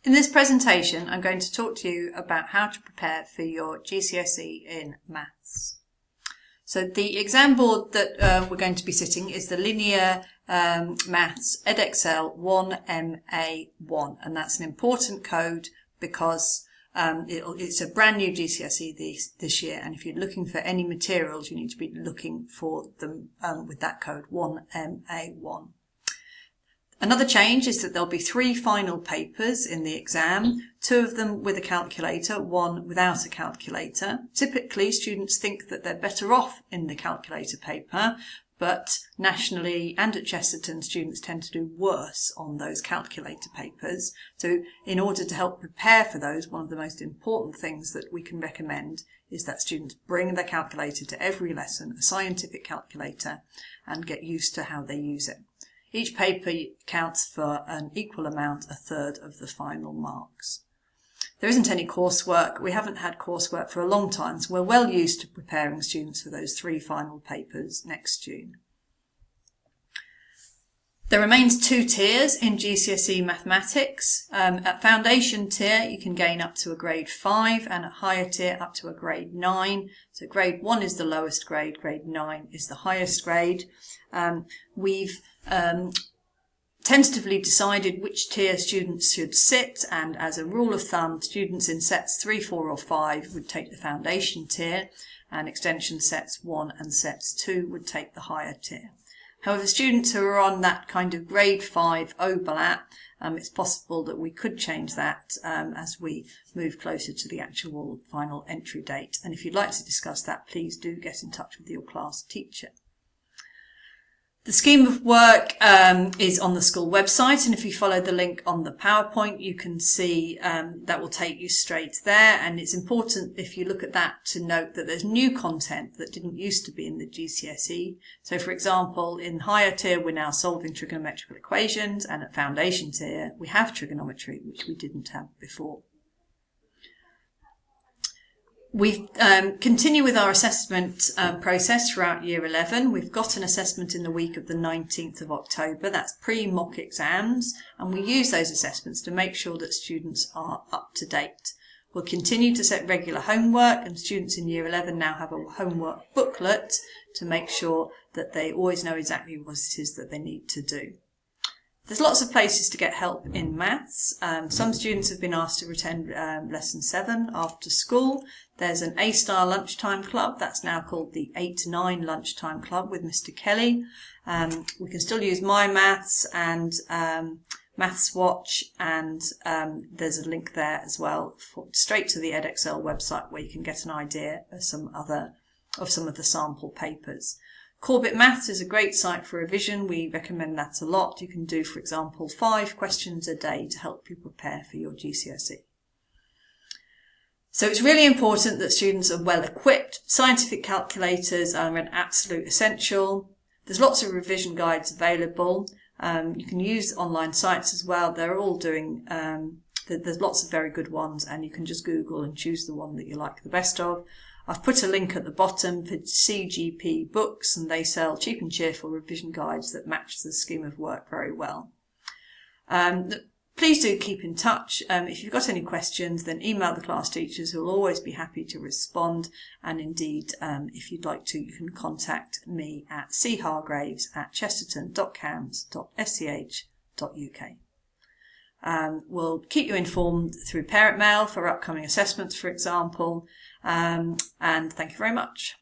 In this presentation, I'm going to talk to you about how to prepare for your GCSE in maths. So the exam board that we're going to be sitting is the Linear Maths Edexcel 1MA1, and that's an important code because it's a brand new GCSE this year, and if you're looking for any materials, you need to be looking for them with that code 1MA1. Another change is that there'll be 3 final papers in the exam, 2 of them with a calculator, 1 without a calculator. Typically, students think that they're better off in the calculator paper, but nationally and at Chesterton, students tend to do worse on those calculator papers. So in order to help prepare for those, one of the most important things that we can recommend is that students bring their calculator to every lesson, a scientific calculator, and get used to how they use it. Each paper counts for an equal amount, a third of the final marks. There isn't any coursework. We haven't had coursework for a long time, so we're well used to preparing students for those 3 final papers next June. There remains 2 tiers in GCSE mathematics. At foundation tier, you can gain up to a grade 5, and at higher tier up to a grade 9. So grade 1 is the lowest grade, grade 9 is the highest grade. We've tentatively decided which tier students should sit, and as a rule of thumb, students in sets 3, 4 or 5 would take the foundation tier, and extension sets 1 and sets 2 would take the higher tier. However, students who are on that kind of grade 5 overlap, it's possible that we could change that as we move closer to the actual final entry date. And if you'd like to discuss that, please do get in touch with your class teacher. The scheme of work is on the school website, and if you follow the link on the PowerPoint, you can see that will take you straight there. And it's important, if you look at that, to note that there's new content that didn't used to be in the GCSE. So, for example, in higher tier, we're now solving trigonometrical equations, and at foundation tier, we have trigonometry, which we didn't have before. We continue with our assessment process throughout Year 11. We've got an assessment in the week of the 19th of October. That's pre-mock exams, and we use those assessments to make sure that students are up to date. We'll continue to set regular homework, and students in Year 11 now have a homework booklet to make sure that they always know exactly what it is that they need to do. There's lots of places to get help in maths. Some students have been asked to attend lesson 7 after school. There's an A-Star lunchtime club. That's now called the 8-9 lunchtime club with Mr. Kelly. We can still use My Maths and Maths Watch, and there's a link there as well straight to the Edexcel website where you can get an idea of some of the sample papers. Corbett Maths is a great site for revision. We recommend that a lot. You can do, for example, 5 questions a day to help you prepare for your GCSE. So it's really important that students are well equipped. Scientific calculators are an absolute essential. There's lots of revision guides available. You can use online sites as well. They're all doing, there's lots of very good ones, and you can just Google and choose the one that you like the best of. I've put a link at the bottom for CGP Books, and they sell cheap and cheerful revision guides that match the scheme of work very well. Please do keep in touch. If you've got any questions, then email the class teachers, who will always be happy to respond. And indeed, if you'd like to, you can contact me at chargraves@chesterton.cambs.sch.uk. We'll keep you informed through parent mail for upcoming assessments, for example. And thank you very much.